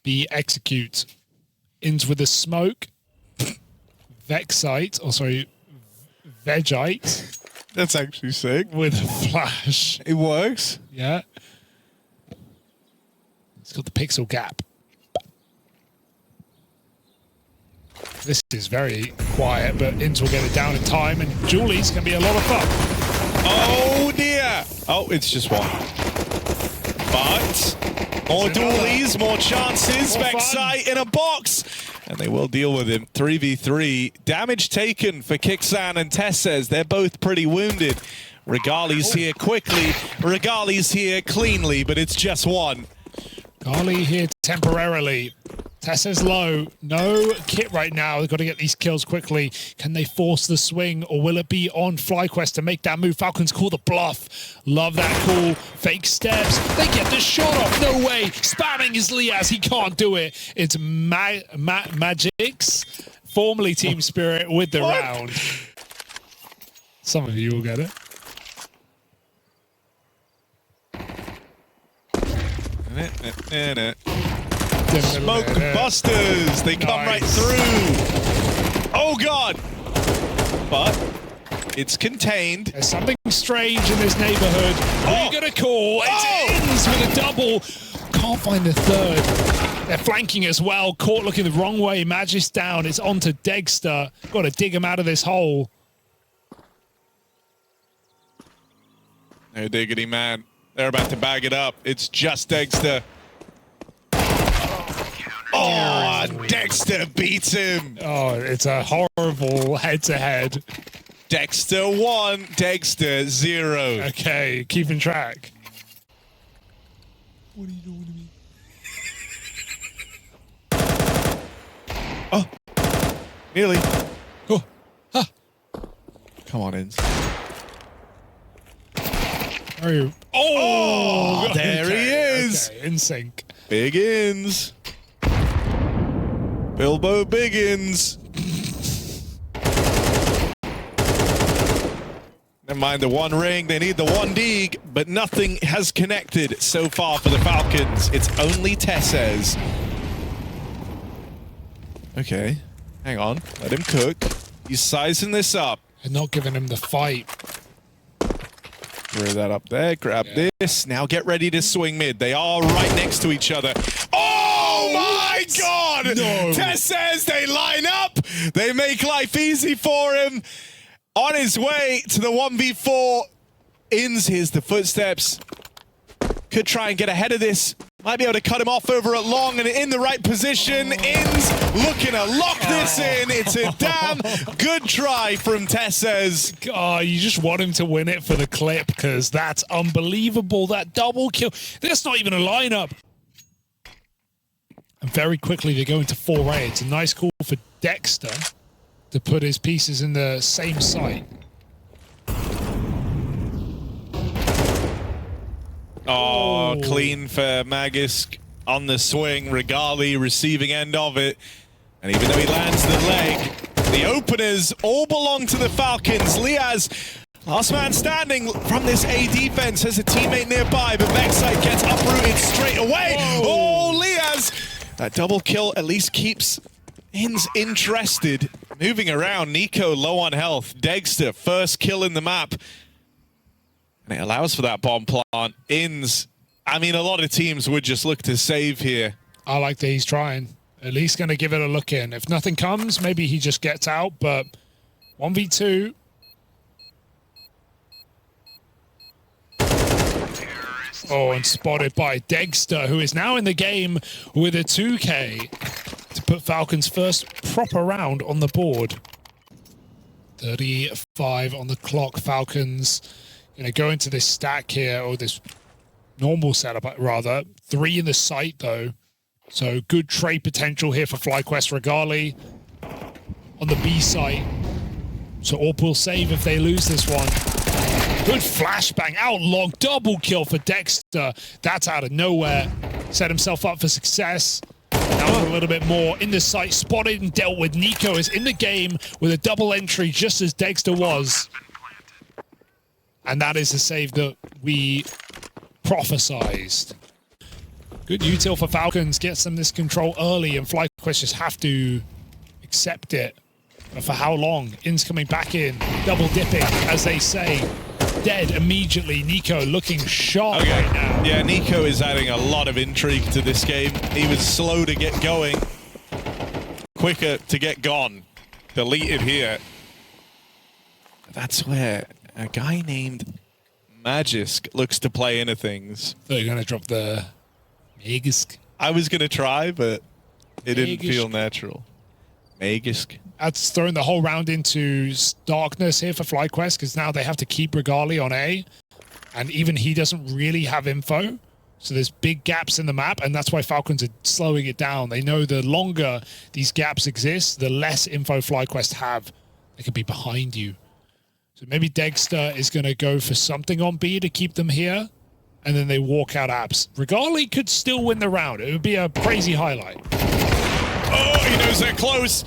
B execute. Ends with a smoke. Vexite, or sorry, Vegite. That's actually sick. With a flash. It works. Yeah. It's got the pixel gap. This is very quiet, but Inns will get it down in time, and Julie's can be a lot of fun. Oh dear! Oh, it's just one. But more dualies, more chances. Vexite in a box, and they will deal with him. 3v3. Damage taken for Kixan and Tesses. They're both pretty wounded. Regali's here quickly. Regali's here cleanly, but it's just one. Gali here temporarily. Tesses low. No kit right now. They've got to get these kills quickly. Can they force the swing, or will it be on FlyQuest to make that move? Falcons call the bluff. Love that call. Fake steps. They get the shot off. No way. Spamming is Liaz. He can't do it. It's Magix, formerly Team Spirit, with the round. Some of you will get it. Smoke busters. They come right through. Oh god. But it's contained. There's something strange in this neighborhood. Who are you gonna call? It ends with a double. Can't find the third. They're flanking as well. Caught looking the wrong way. Magis down. It's on to Degster. Got to dig him out of this hole. No diggity, man. They're about to bag it up. It's just Degster. Oh, Dexter beats him. Oh, it's a horrible head-to-head. Dexter 1, Dexter 0. Okay, keeping track. What are you doing to me? Oh, nearly. Oh, ah. Come on, Inns. Are you? Oh, there he is. Okay, in sync. Big Inns. Bilbo Biggins. Never mind the one ring, they need the one dig, but nothing has connected so far for the Falcons. It's only Tesses. Okay, hang on, let him cook. He's sizing this up. And not giving him the fight. Throw that up there, grab this. Now get ready to swing mid. They are right next to each other. Oh my god! No. Tesses, they line up. They make life easy for him. On his way to the 1v4. Inns, here's the footsteps. Could try and get ahead of this. Might be able to cut him off over at long and in the right position. Inns looking to lock this in. It's a damn good try from Tesses. Oh, you just want him to win it for the clip, because that's unbelievable. That double kill. That's not even a lineup. And very quickly they go into 4A. It's a nice call for Dexter to put his pieces in the same site. Oh, clean for Magisk on the swing. Regali receiving end of it. And even though he lands the leg, the openers all belong to the Falcons. Liaz, last man standing from this A defense, has a teammate nearby, but Vexite gets uprooted straight away. Whoa. Oh, Liaz! That double kill at least keeps Inns interested. Moving around, Nico low on health. Degster, first kill in the map. And it allows for that bomb plant. Inns, I mean, a lot of teams would just look to save here. I like that he's trying. At least going to give it a look in. If nothing comes, maybe he just gets out, but 1v2. Oh, and spotted by Degster, who is now in the game with a 2K to put Falcons' first proper round on the board. 35 on the clock. Falcons, go into this stack here, or this normal setup, rather. 3 in the site, though. So good trade potential here for FlyQuest. Regali on the B site. So AWP will save if they lose this one. Good flashbang, outlong, double kill for Dexter. That's out of nowhere. Set himself up for success. Now a little bit more in the site. Spotted and dealt with. Nico is in the game with a double entry, just as Dexter was. And that is the save that we prophesized. Good util for Falcons, gets them this control early, and FlyQuest just have to accept it. But for how long? In's coming back in, double dipping, as they say. Dead immediately. Nico looking sharp right now. Yeah, Nico is adding a lot of intrigue to this game. He was slow to get going, quicker to get gone. Deleted here. That's where a guy named Magisk looks to play into things. They're going to drop the Magisk. I was going to try, but it didn't feel natural. Magisk. That's throwing the whole round into darkness here for FlyQuest, because now they have to keep Regali on A, and even he doesn't really have info. So there's big gaps in the map, and that's why Falcons are slowing it down. They know the longer these gaps exist, the less info FlyQuest have. They could be behind you. So maybe Dexter is going to go for something on B to keep them here, and then they walk out apps. Regali could still win the round. It would be a crazy highlight. Oh, he knows they're close.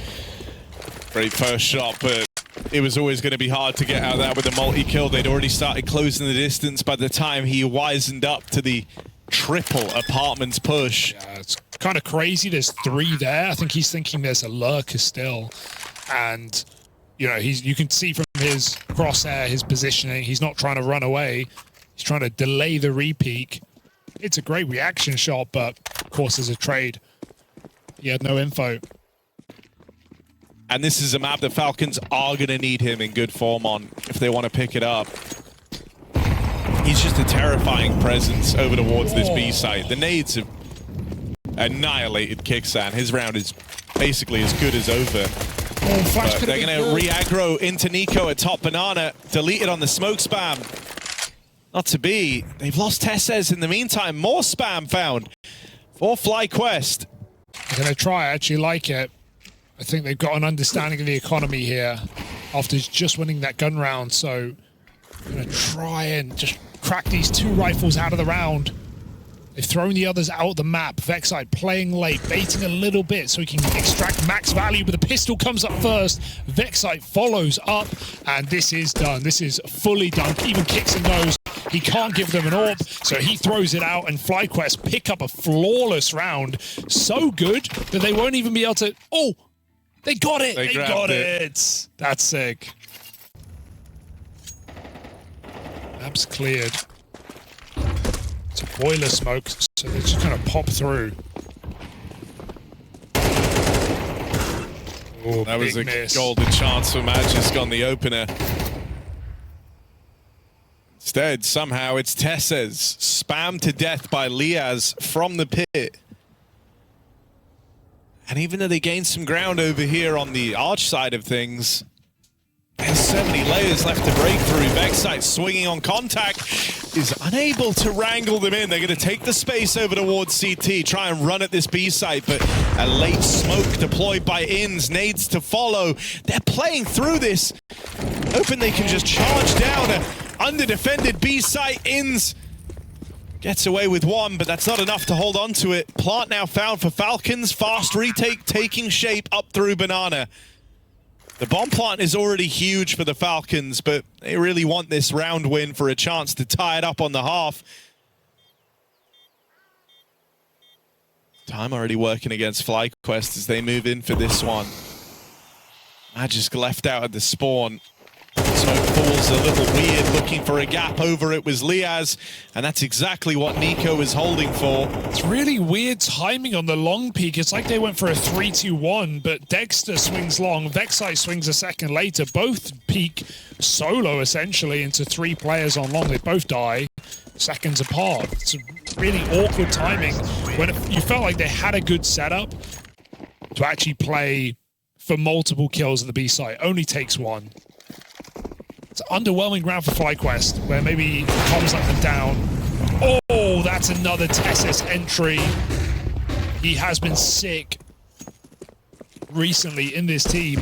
Great first shot, but it was always going to be hard to get out of that with a multi-kill. They'd already started closing the distance by the time he wisened up to the triple apartments push. Yeah, it's kind of crazy. There's 3 there. I think he's thinking there's a lurker still. And, you know, you can see from his crosshair, his positioning, he's not trying to run away. He's trying to delay the repeak. It's a great reaction shot, but of course there's a trade. He had no info. And this is a map that Falcons are going to need him in good form on if they want to pick it up. He's just a terrifying presence over towards this B site. The nades have annihilated Kicksan. His round is basically as good as over. But they're going to re-aggro into Nico at top banana. Deleted on the smoke spam. Not to be. They've lost Tesses in the meantime. More spam found for FlyQuest. They're going to try. I actually like it. I think they've got an understanding of the economy here after just winning that gun round. So I'm going to try and just crack these 2 rifles out of the round. They've thrown the others out of the map. Vexite playing late, baiting a little bit so he can extract max value, but the pistol comes up first. Vexite follows up, and this is done. This is fully done. Even Kixon knows he can't give them an orb, so he throws it out, and FlyQuest pick up a flawless round. So good that they won't even be able to... Oh! They got it! They got it! That's sick. Map's cleared. It's a boiler smoke, so they're just gonna pop through. Oh, that was a miss. golden chance for Magisk on the opener. Instead, somehow it's Tesses, spammed to death by Liaz from the pit. And even though they gained some ground over here on the arch side of things, there's so many layers left to break through. Vexite swinging on contact is unable to wrangle them in. They're going to take the space over towards CT, try and run at this B site, but a late smoke deployed by Inns, nades to follow. They're playing through this, hoping they can just charge down a under-defended B site. Inns gets away with 1, but that's not enough to hold on to it. Plant now found for Falcons. Fast retake taking shape up through Banana. The bomb plant is already huge for the Falcons, but they really want this round win for a chance to tie it up on the half. Time already working against FlyQuest as they move in for this one. Magisk left out at the spawn. Smoke falls a little weird, looking for a gap over it was Liaz, and that's exactly what Nico was holding for. It's really weird timing on the long peak. It's like they went for a 3-2-1, but Dexter swings long, Vexite swings a second later. Both peak solo, essentially, into 3 players on long. They both die seconds apart. It's a really awkward timing when you felt like they had a good setup to actually play for multiple kills at the B site. Only takes 1. It's an underwhelming round for FlyQuest, where maybe comms let them down. Oh, that's another Tesses entry. He has been sick recently in this team,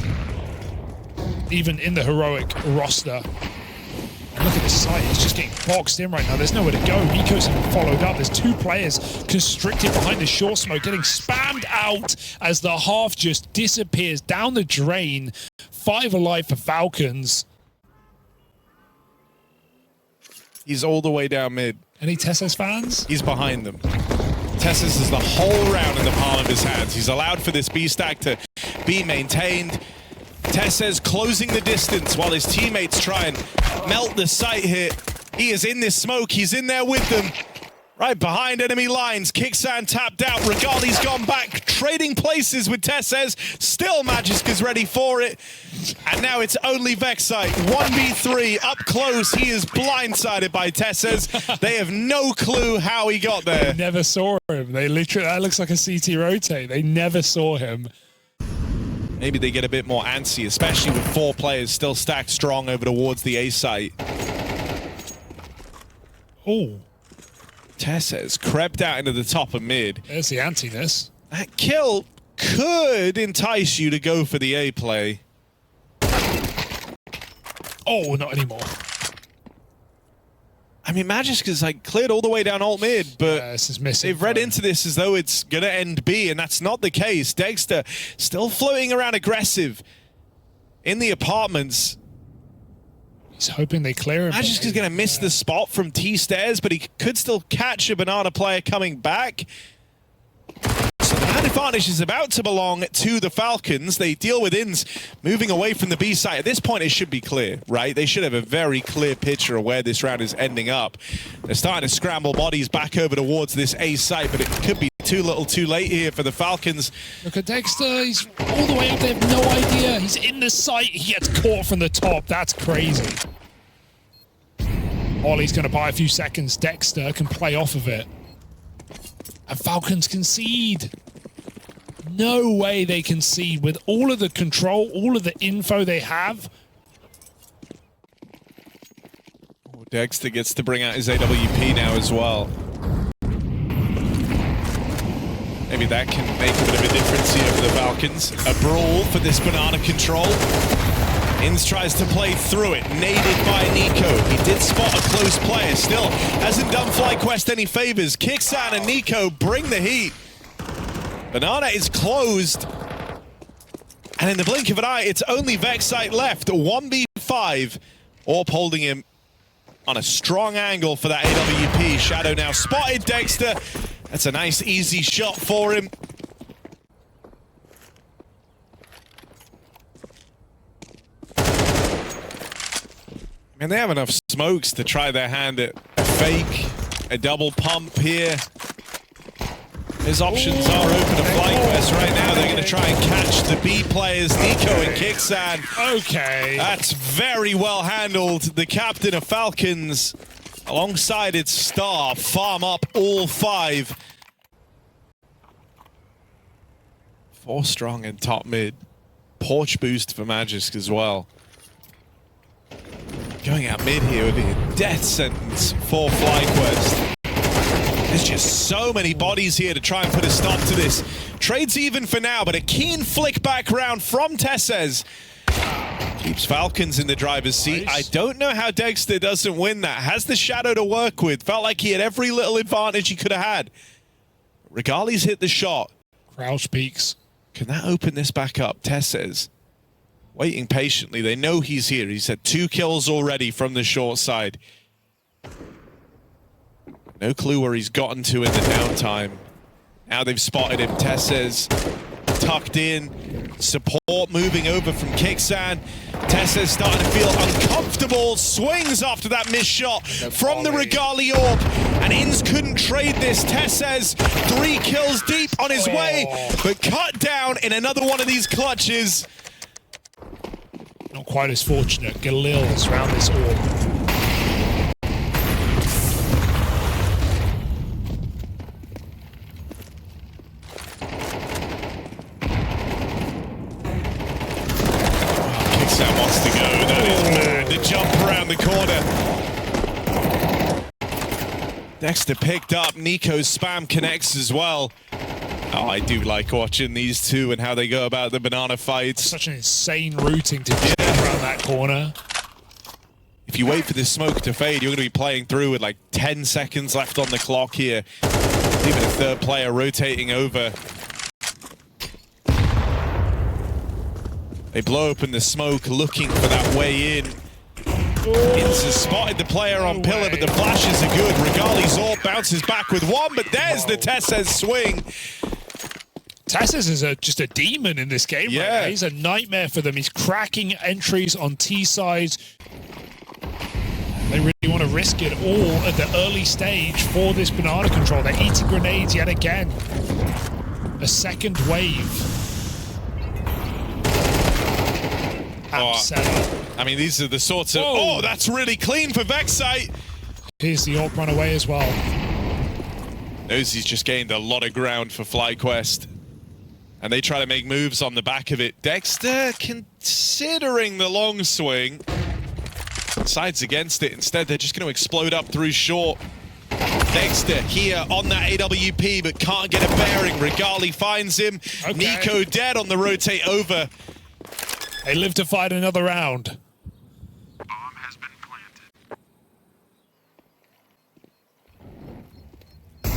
even in the heroic roster. And look at this site, it's just getting boxed in right now. There's nowhere to go. Nico's been followed up. There's 2 players constricted behind the short smoke, getting spammed out as the half just disappears down the drain. 5 alive for Falcons. He's all the way down mid. Any Tesses fans? He's behind them. Tesses has the whole round in the palm of his hands. He's allowed for this B stack to be maintained. Tesses closing the distance while his teammates try and melt the site here. He is in this smoke. He's in there with them. Right behind enemy lines. Kicksan tapped out. Regali's gone back, trading places with Tesses. Still Magisk is ready for it. And now it's only Vexite. 1v3 up close. He is blindsided by Tesses. They have no clue how he got there. They never saw him. They literally, that looks like a CT rotate. They never saw him. Maybe they get a bit more antsy, especially with 4 players still stacked strong over towards the A site. Oh. Tesses crept out into the top of mid. There's the antiness. That kill could entice you to go for the A play. Oh, not anymore. I mean, Magisk is like cleared all the way down alt mid, but this is missing. They've read into this as though it's gonna end B, and that's not the case. Dexter still floating around aggressive in the apartments. He's hoping they clear him. Magisk is gonna miss the spot from T stairs, but he could still catch a banana player coming back. So that advantage is about to belong to the Falcons. They deal with ins moving away from the B site. At this point, it should be clear, right? They should have a very clear picture of where this round is ending up. They're starting to scramble bodies back over towards this A site, but it could be too little too late here for the Falcons. Look at Dexter. He's all the way up. They have no idea. He's in the site. He gets caught from the top. That's crazy. Ollie's going to buy a few seconds. Dexter can play off of it. And Falcons concede. No way they concede with all of the control, all of the info they have. Oh, Dexter gets to bring out his AWP now as well. Maybe that can make a bit of a difference here for the Falcons. A brawl for this banana control. Inns tries to play through it, naded by NiKo. He did spot a close player, still hasn't done FlyQuest any favors. Kicksan and NiKo bring the heat. Banana is closed. And in the blink of an eye, it's only Vexite left. 1v5. Orp holding him on a strong angle for that AWP. Shadow now spotted Dexter. That's a nice, easy shot for him. And they have enough smokes to try their hand at a fake, a double pump here. His options are open to FlyQuest right now. They're going to try and catch the B players, NiKo and Kicksan. Okay. That's very well handled. The captain of Falcons, alongside its star, farm up all 5. 4 strong in top mid. Porch boost for Magisk as well. Going out mid here would be a death sentence for FlyQuest. There's just so many bodies here to try and put a stop to this. Trade's even for now, but a keen flick back round from Tesses keeps Falcons in the driver's seat. Nice. I don't know how Dexter doesn't win that. Has the Shadow to work with. Felt like he had every little advantage he could have had. Regali's hit the shot. Crouch peaks. Can that open this back up? Tesses waiting patiently. They know he's here. He's had 2 kills already from the short side. No clue where he's gotten to in the downtime. Now they've spotted him. Tesses tucked in. Support moving over from Kicksan. Tesses starting to feel uncomfortable. Swings after that missed shot from the Regali Orb. And Inns couldn't trade this. Tesses 3 kills deep on his way, but cut down in another one of these clutches. Not quite as fortunate. Galil is around this orb. Kicksan wants to go. That is mad. The jump around the corner. Dexter picked up. NiKo's spam connects as well. Oh, I do like watching these two and how they go about the banana fights. Such an insane routing to get around that corner. If you wait for this smoke to fade, you're going to be playing through with like 10 seconds left on the clock here. Even a third player rotating over. They blow open the smoke, looking for that way in. Inza spotted the player on pillar, but the flashes are good. Regali's all bounces back with one, but there's the Tesses swing. Tesses is just a demon in this game right now. He's a nightmare for them. He's cracking entries on T sides. They really want to risk it all at the early stage for this banana control. They're eating grenades yet again. A second wave. I mean, these are the sorts of... Oh, that's really clean for Vexite. Here's the AWP run away as well. Knows he's just gained a lot of ground for FlyQuest. And they try to make moves on the back of it. Dexter considering the long swing. Sides against it. Instead, they're just going to explode up through short. Dexter here on that AWP, but can't get a bearing. Regali finds him. Okay. Nico dead on the rotate over. They live to fight another round. Bomb has been planted.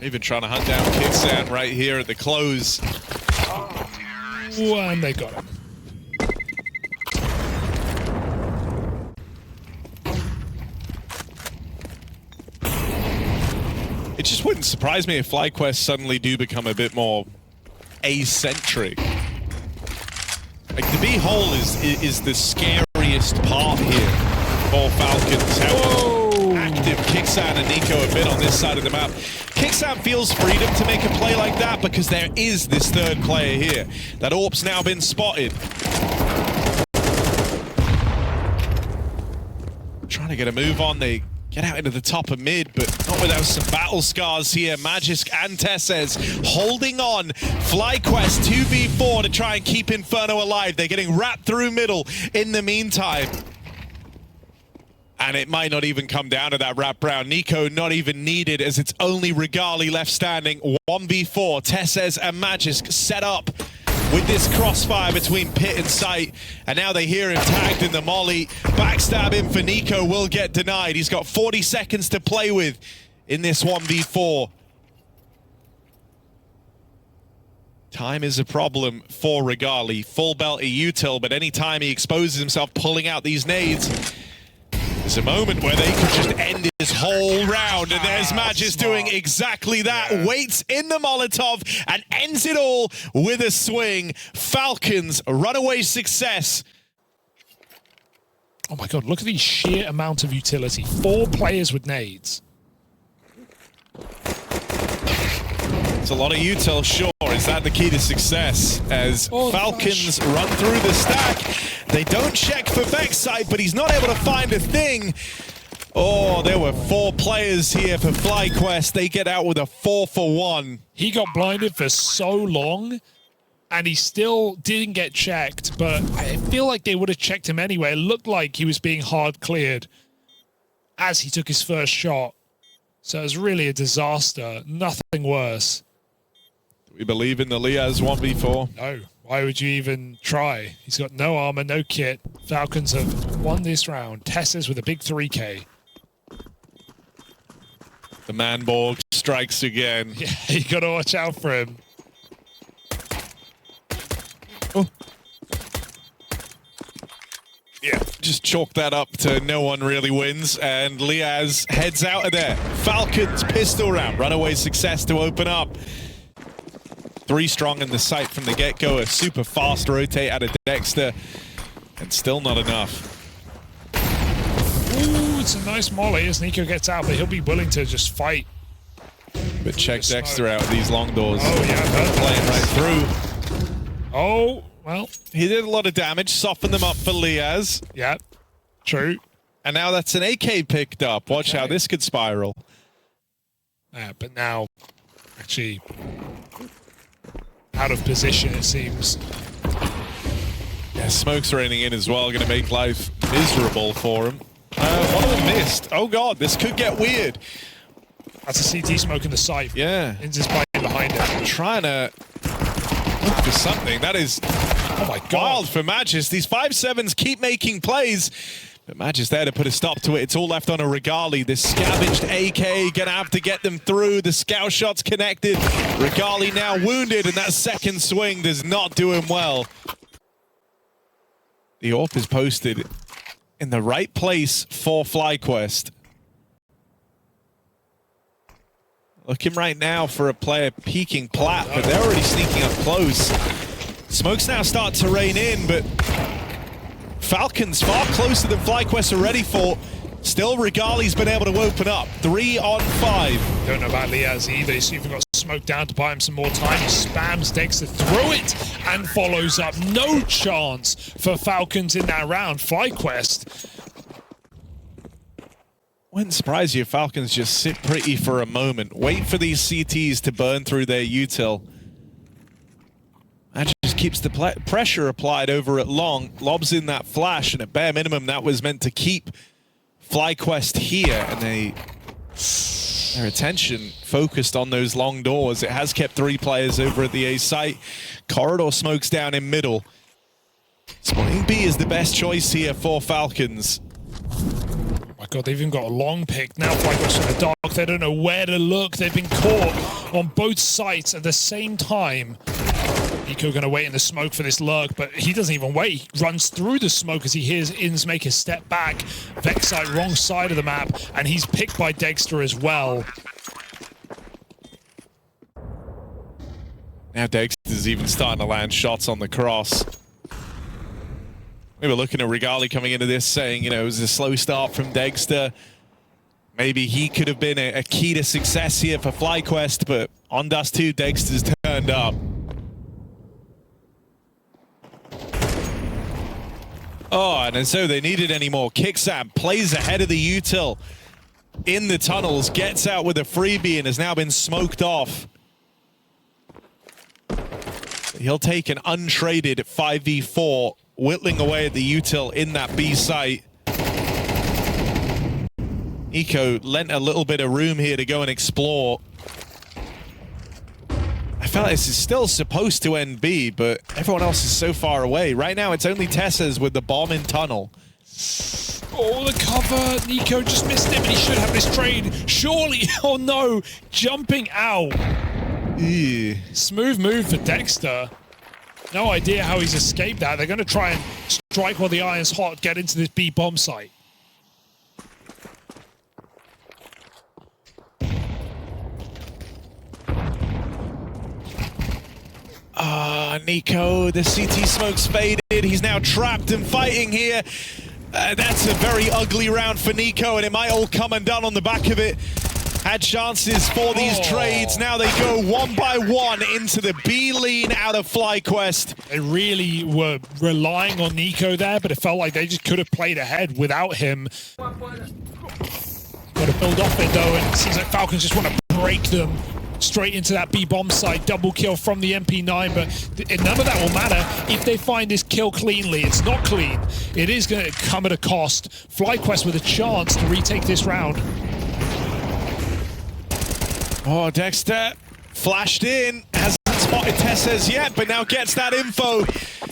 Even trying to hunt down Kixan right here at the close. And they got him. It just wouldn't surprise me if FlyQuest suddenly do become a bit more eccentric. Like the B hole is the scariest part here for Falcons. How active Kixan and Nico have been on this side of the map. Kixan feels freedom to make a play like that because there is this third player here. That AWP's now been spotted. Trying to get a move on. They get out into the top of mid, but not without some battle scars here. Magisk and Tesses holding on. FlyQuest 2v4 to try and keep Inferno alive. They're getting wrapped through middle in the meantime. And it might not even come down to that wrap round. Nico not even needed as it's only Regali left standing. 1v4, Tesses and Magisk set up with this crossfire between Pit and Sight. And now they hear him tagged in the molly. Backstab him for Nico will get denied. He's got 40 seconds to play with in this 1v4. Time is a problem for Regali. Full belt a util, but anytime he exposes himself pulling out these nades, there's a moment where they could just end his whole round, and there's Magisk doing exactly that. Waits in the Molotov and ends it all with a swing. Falcons, runaway success. Oh my god, look at the sheer amount of utility. 4 players with nades. It's a lot of util, sure. Is that the key to success? As Falcons run through the stack, they don't check for Vexite, but he's not able to find a thing. Oh, there were 4 players here for FlyQuest. They get out with a 4-for-1. He got blinded for so long, and he still didn't get checked, but I feel like they would have checked him anyway. It looked like he was being hard cleared as he took his first shot. So it was really a disaster. Nothing worse. We believe in the Liaz 1v4. No. Why would you even try? He's got no armor, no kit. Falcons have won this round. Tesses with a big 3K. The Manborg strikes again. Yeah, you got to watch out for him. Oh. Yeah, just chalk that up to no one really wins, and Liaz heads out of there. Falcons pistol round. Runaway success to open up. 3 strong in the site from the get-go. A super fast rotate out of Dexter, and still not enough. Ooh, it's a nice molly as Nico gets out, but he'll be willing to just fight. But check Dexter out with these long doors. Oh, yeah. Playing right through. Oh, well. He did a lot of damage, softened them up for Liaz. Yeah, true. And now that's an AK picked up. Watch how this could spiral. Yeah, but now, actually, out of position, it seems. Yeah, smoke's raining in as well, going to make life miserable for him. One of them missed. Oh god, this could get weird. That's a CT smoke in the site. Yeah. Inz's behind it. Trying to look for something. That is wild for Magisk. These 5-7s keep making plays. But Magisk there to put a stop to it. It's all left on a Regali. This scavenged AK gonna have to get them through. The scout shot's connected. Regali now wounded, and that second swing does not do him well. The AWP is posted in the right place for FlyQuest. Looking right now for a player peeking plat, but they're already sneaking up close. Smokes now start to rain in, but Falcons far closer than FlyQuest are ready for. Still, Regali's been able to open up. 3 on 5. Don't know about Liaz either. He's even got smoke down to buy him some more time. He spams Dexter through it and follows up. No chance for Falcons in that round. FlyQuest. Wouldn't surprise you if Falcons just sit pretty for a moment. Wait for these CTs to burn through their util. That just keeps the pressure applied over at long. Lobs in that flash, and at bare minimum, that was meant to keep FlyQuest here, and their attention focused on those long doors. It has kept 3 players over at the A site. Corridor smokes down in middle. Spotting B is the best choice here for Falcons. Oh my God, they've even got a long pick. Now FlyQuest in the dark. They don't know where to look. They've been caught on both sites at the same time. Nico going to wait in the smoke for this lurk, but he doesn't even wait. He runs through the smoke as he hears Inns make a step back. Vexite wrong side of the map, and he's picked by Dexter as well. Now Dexter's even starting to land shots on the cross. We were looking at Regali coming into this saying, you know, it was a slow start from Dexter. Maybe he could have been a key to success here for FlyQuest, but on Dust 2, Dexter's turned up. Oh, and so they needed any more. Kicksam plays ahead of the util in the tunnels, gets out with a freebie and has now been smoked off. He'll take an untraded 5v4, whittling away at the util in that B site. Nico lent a little bit of room here to go and explore. I feel like this is still supposed to end B, but everyone else is so far away. Right now, it's only Tesses with the bomb in tunnel. Oh, the cover. Nico just missed him, and he should have this trade. Surely. Oh, no. Jumping out. Ew. Smooth move for Dexter. No idea how he's escaped that. They're going to try and strike while the iron's hot, get into this B bomb site. Nico, the CT smoke's faded. He's now trapped and fighting here. That's a very ugly round for Nico, and it might all come undone on the back of it. Had chances for these trades. Now they go 1 by 1 into the B lane out of FlyQuest. They really were relying on Nico there, but it felt like they just could have played ahead without him. Got to build off it, though, and it seems like Falcons just want to break them straight into that B bomb site. Double kill from the MP9, but none of that will matter if they find this kill cleanly. It's not clean. It is going to come at a cost. FlyQuest with a chance to retake this round. Oh, Dexter flashed in, hasn't spotted Tesses yet, but now gets that info.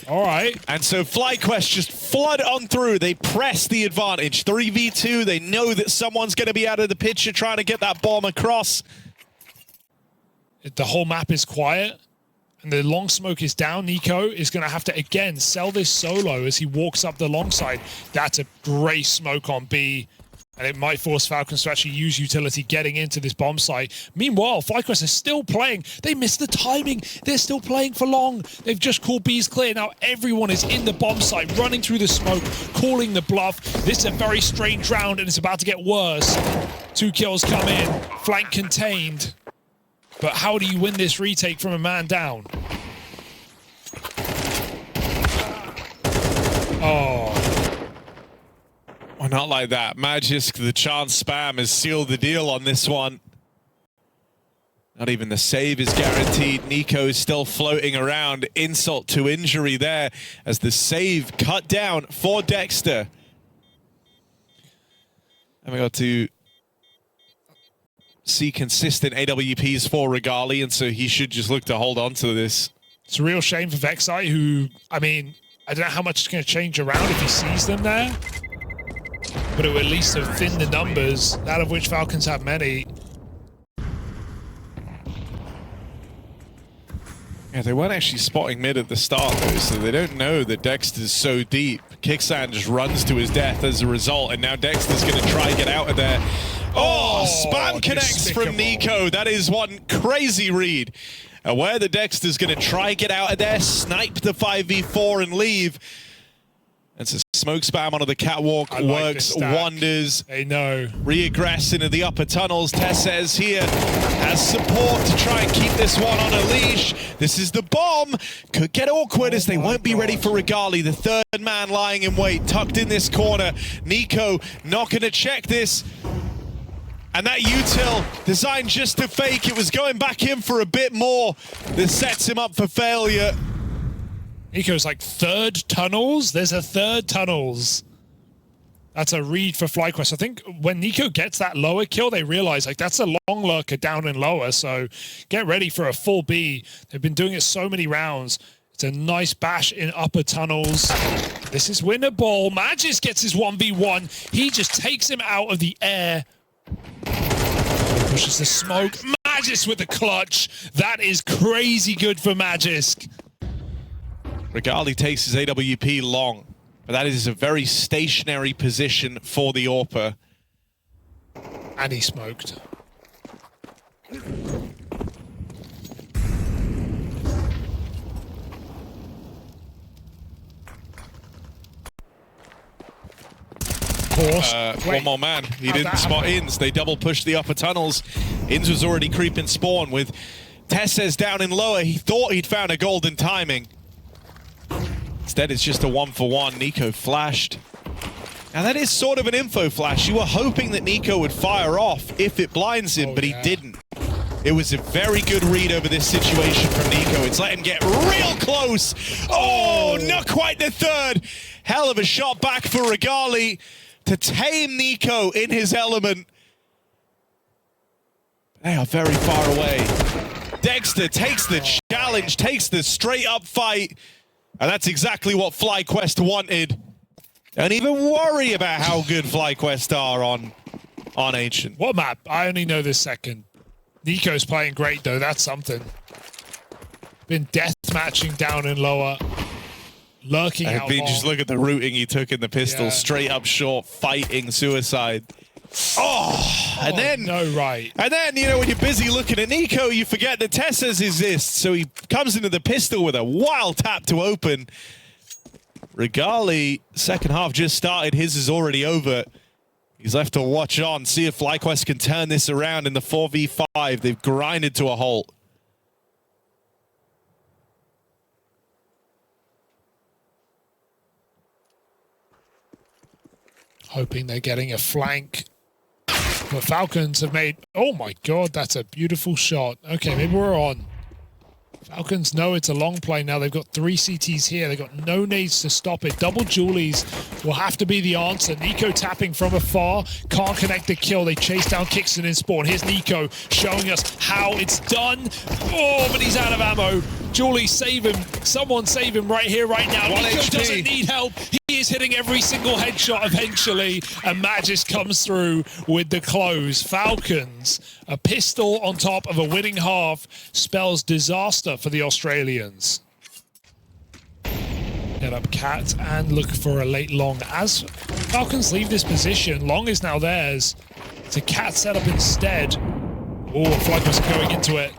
All right. And so FlyQuest just flood on through. They press the advantage. 3v2, they know that someone's going to be out of the picture trying to get that bomb across. The whole map is quiet, and the long smoke is down. Nico is going to have to, again, sell this solo as he walks up the long side. That's a great smoke on B, and it might force Falcons to actually use utility getting into this bomb site. Meanwhile, FlyQuest is still playing. They missed the timing. They're still playing for long. They've just called B's clear. Now everyone is in the bomb site, running through the smoke, calling the bluff. This is a very strange round, and it's about to get worse. 2 kills come in, flank contained. But how do you win this retake from a man down? Oh. Well, not like that. Magisk, the chance spam has sealed the deal on this one. Not even the save is guaranteed. Nico is still floating around. Insult to injury there as the save cut down for Dexter. And we got to see consistent AWPs for Regali, and so he should just look to hold on to this. It's a real shame for Vexite, who, I mean, I don't know how much it's going to change around if he sees them there, but it will at least have thinned the numbers, out of which Falcons have many. Yeah, they weren't actually spotting mid at the start though, so they don't know that Dexter's so deep. Kicksan just runs to his death as a result, and now Dexter's going to try and get out of there. Oh, spam connects from Nico. That is one crazy read. Aware that Dexter's going to try and get out of there, snipe the 5v4 and leave. It's a smoke spam onto the catwalk, works wonders. They know. Regress into the upper tunnels. Tesses here has support to try and keep this one on a leash. This is the bomb. Could get awkward as they won't be ready for Regali. The third man lying in wait, tucked in this corner. Nico not going to check this. And that util designed just to fake. It was going back in for a bit more. This sets him up for failure. Nico's like third tunnels. There's a third tunnels. That's a read for FlyQuest. I think when Nico gets that lower kill, they realize like that's a long lurker down and lower. So get ready for a full B. They've been doing it so many rounds. It's a nice bash in upper tunnels. This is winnable. MOUZ gets his 1v1. He just takes him out of the air. Pushes the smoke. MOUZ with the clutch. That is crazy good for MOUZ. Regali takes his AWP long, but that is a very stationary position for the AWPer. And he smoked. One more man. He didn't spot Inns. They double pushed the upper tunnels. Inns was already creeping spawn with Tesses down in lower. He thought he'd found a golden timing. Instead, it's just a 1-for-1. Nico flashed. Now, that is sort of an info flash. You were hoping that Nico would fire off if it blinds him, but he didn't. It was a very good read over this situation from Nico. It's let him get real close. Oh, not quite the third. Hell of a shot back for Regali to tame Nico in his element. They are very far away. Dexter takes the challenge, takes the straight up fight. And that's exactly what FlyQuest wanted. Don't even worry about how good FlyQuest are on Ancient. What map? I only know this second. Nico's playing great though, that's something. Been death matching down and lower. Lurking out long. Just look at the routing he took in the pistol. Straight up short, fighting suicide. And then, you know, when you're busy looking at Nico, you forget that Tesses exists. So he comes into the pistol with a wild tap to open. Regali, second half just started. His is already over. He's left to watch on, see if FlyQuest can turn this around in the 4v5. They've grinded to a halt. Hoping they're getting a flank. But Falcons have made... Oh my god, that's a beautiful shot. Okay, maybe we're on. Falcons know it's a long play now. They've got 3 CTs here. They've got no nades to stop it. Double Julies will have to be the answer. Nico tapping from afar. Can't connect the kill. They chase down Kixon in spawn. Here's Nico showing us how it's done. Oh, but he's out of ammo. Julie, save him. Someone save him right here, right now. Nico doesn't need help. He is hitting every single headshot eventually, and MOUZ comes through with the close. Falcons, a pistol on top of a winning half spells disaster for the Australians. Get up Cat and look for a late long. As Falcons leave this position, long is now theirs. It's a Cat setup instead. Oh, FlyQuest going into it.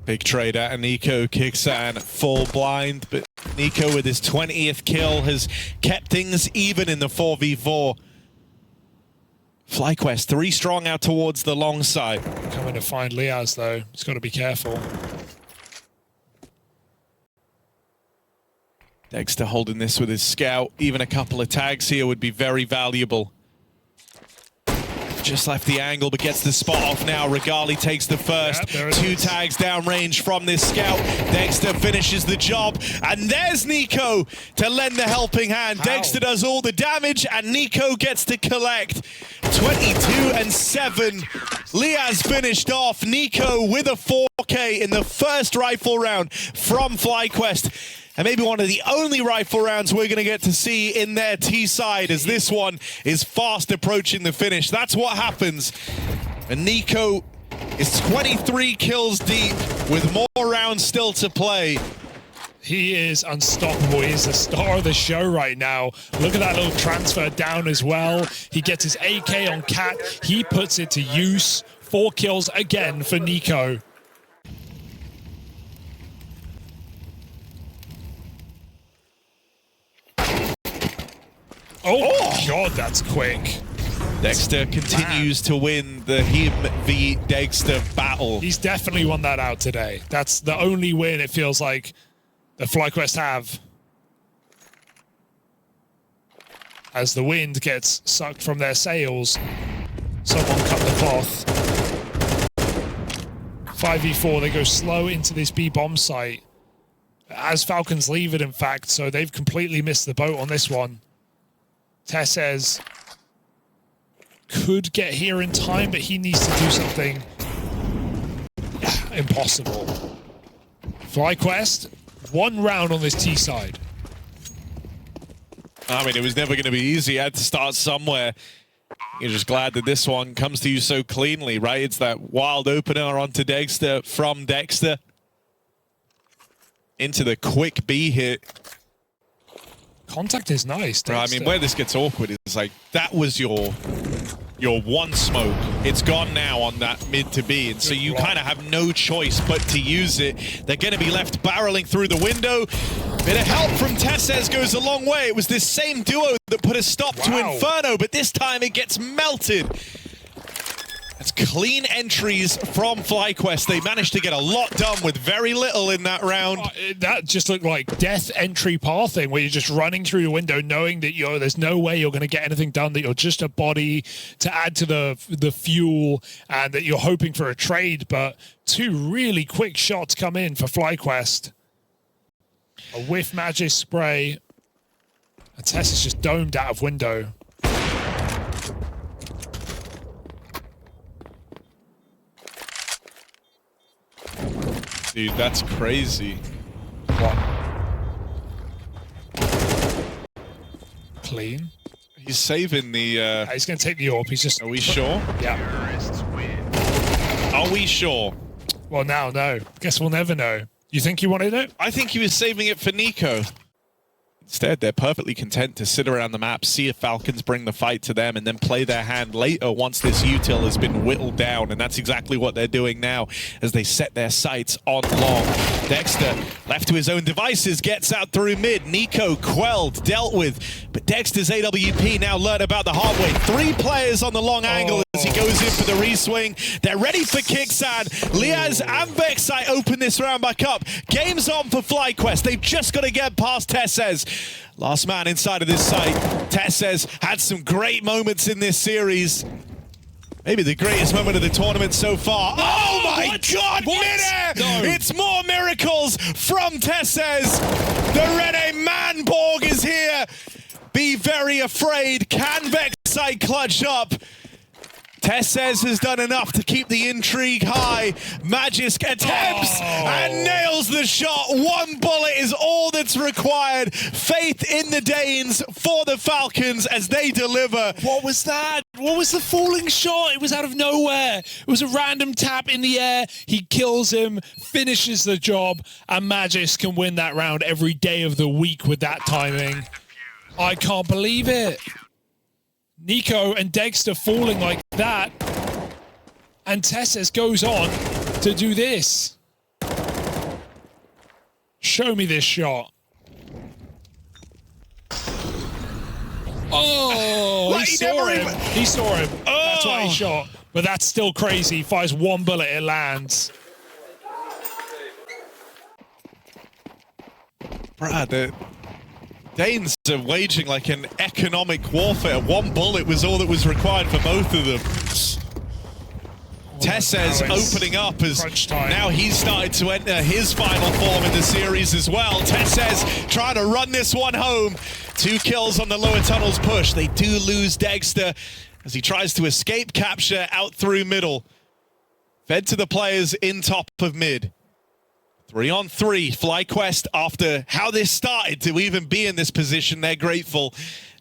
Big trade out of Nico. Kicksan full blind, but Nico with his 20th kill has kept things even in the 4v4. FlyQuest 3 strong out towards the long side. Coming to find Liaz though. He's got to be careful. Dexter holding this with his scout. Even a couple of tags here would be very valuable. Just left the angle, but gets the spot off now. Regali takes the first. 2 tags downrange from this scout. Dexter finishes the job. And there's Nico to lend the helping hand. Dexter does all the damage, and Nico gets to collect. 22-7. Liaz finished off. Nico with a 4K in the first rifle round from FlyQuest. And maybe one of the only rifle rounds we're going to get to see in their T-side, as this one is fast approaching the finish. That's what happens. And Nico is 23 kills deep with more rounds still to play. He is unstoppable. He is the star of the show right now. Look at that little transfer down as well. He gets his AK on Cat. He puts it to use. 4 kills again for NiKo. Oh, God, that's quick. Dexter continues to win the him v Dexter battle. He's definitely won that out today. That's the only win it feels like the FlyQuest have. As the wind gets sucked from their sails, someone cut the cloth. 5v4, they go slow into this B-bomb site. As Falcons leave it, in fact, so they've completely missed the boat on this one. Tesses could get here in time, but he needs to do something impossible. FlyQuest, 1 round on this T side. I mean, it was never going to be easy. You had to start somewhere. You're just glad that this one comes to you so cleanly, right? It's that wild opener onto Dexter from Dexter into the quick B hit. Contact is nice, Dexter. I mean, where this gets awkward is like, that was your one smoke. It's gone now on that mid to B, and so you kind of have no choice but to use it. They're going to be left barreling through the window. Bit of help from Tesses goes a long way. It was this same duo that put a stop to Inferno, but this time it gets melted. That's clean entries from FlyQuest. They managed to get a lot done with very little in that round. That just looked like death entry pathing, where you're just running through the window knowing that there's no way you're going to get anything done, that you're just a body to add to the fuel, and that you're hoping for a trade. But 2 really quick shots come in for FlyQuest. A whiff magic spray. And Tess is just domed out of window. Dude, that's crazy. What? Clean. He's saving the... He's going to take the AWP. He's just... Are we sure? Yeah. Are we sure? Well, now, no. Guess we'll never know. You think he wanted it? I think he was saving it for NiKo. Instead, they're perfectly content to sit around the map, see if Falcons bring the fight to them, and then play their hand later once this util has been whittled down. And that's exactly what they're doing now as they set their sights on long. Dexter, left to his own devices, gets out through mid. NiKo quelled, dealt with. But Dexter's AWP now learned about the hard way. 3 players on the long angle as he goes in for the reswing. They're ready for Kicksad. Liaz and Vexite open this round back up. Game's on for FlyQuest. They've just got to get past Tesses. Last man inside of this site. Tesses had some great moments in this series. Maybe the greatest moment of the tournament so far. Oh my God, midair! No. It's more miracles from Tesses. The Rene Manborg is here. Be very afraid. Can Vexite clutch up? Tesses has done enough to keep the intrigue high. Magisk attempts and nails the shot. 1 bullet is all that's required. Faith in the Danes for the Falcons as they deliver. What was that? What was the falling shot? It was out of nowhere. It was a random tap in the air. He kills him, finishes the job, and Magisk can win that round every day of the week with that timing. I can't believe it. NiKo and Dexter falling like that, and Tesses goes on to do this. Show me this shot. Oh, he saw him. He saw him. That's why he shot. But that's still crazy. He fires 1 bullet, it lands. Brad, the Danes are waging like an economic warfare. 1 bullet was all that was required for both of them. Tesses opening up as now he's started to enter his final form in the series as well. Tesses trying to run this one home. 2 kills on the lower tunnels push. They do lose Dexter as he tries to escape capture out through middle. Fed to the players in top of mid. 3-on-3, FlyQuest, after how this started to even be in this position, they're grateful.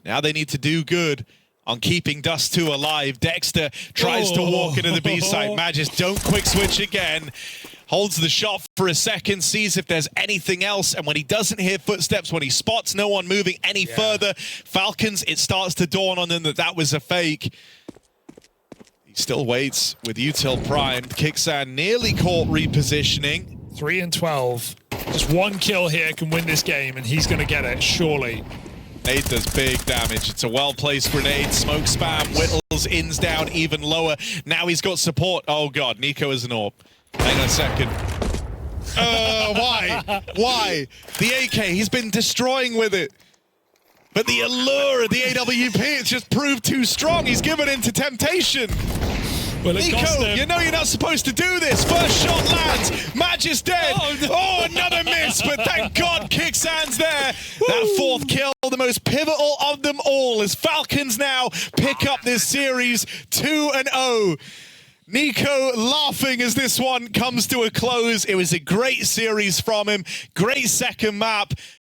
Now they need to do good on keeping Dust 2 alive. Dexter tries to walk into the B site. Magis don't quick switch again. Holds the shot for a second, sees if there's anything else, and when he doesn't hear footsteps, when he spots no one moving any further, Falcons, it starts to dawn on them that that was a fake. He still waits with Util primed. Kixan nearly caught repositioning. 3 and 12. Just one kill here can win this game, and he's going to get it, surely. Nade does big damage. It's a well-placed grenade. Smoke spam, whittles, ins down even lower. Now he's got support. Oh god, Nico is an AWP. Hang on a second. Why? Why? The AK, he's been destroying with it. But the allure of the AWP, it's just proved too strong. He's given in to temptation. Well, Nico, you know you're not supposed to do this. First shot lands. Magis dead. Oh, another miss. But thank God Kixan's there. Woo. That fourth kill, the most pivotal of them all, as Falcons now pick up this series 2-0. Nico laughing as this one comes to a close. It was a great series from him. Great second map.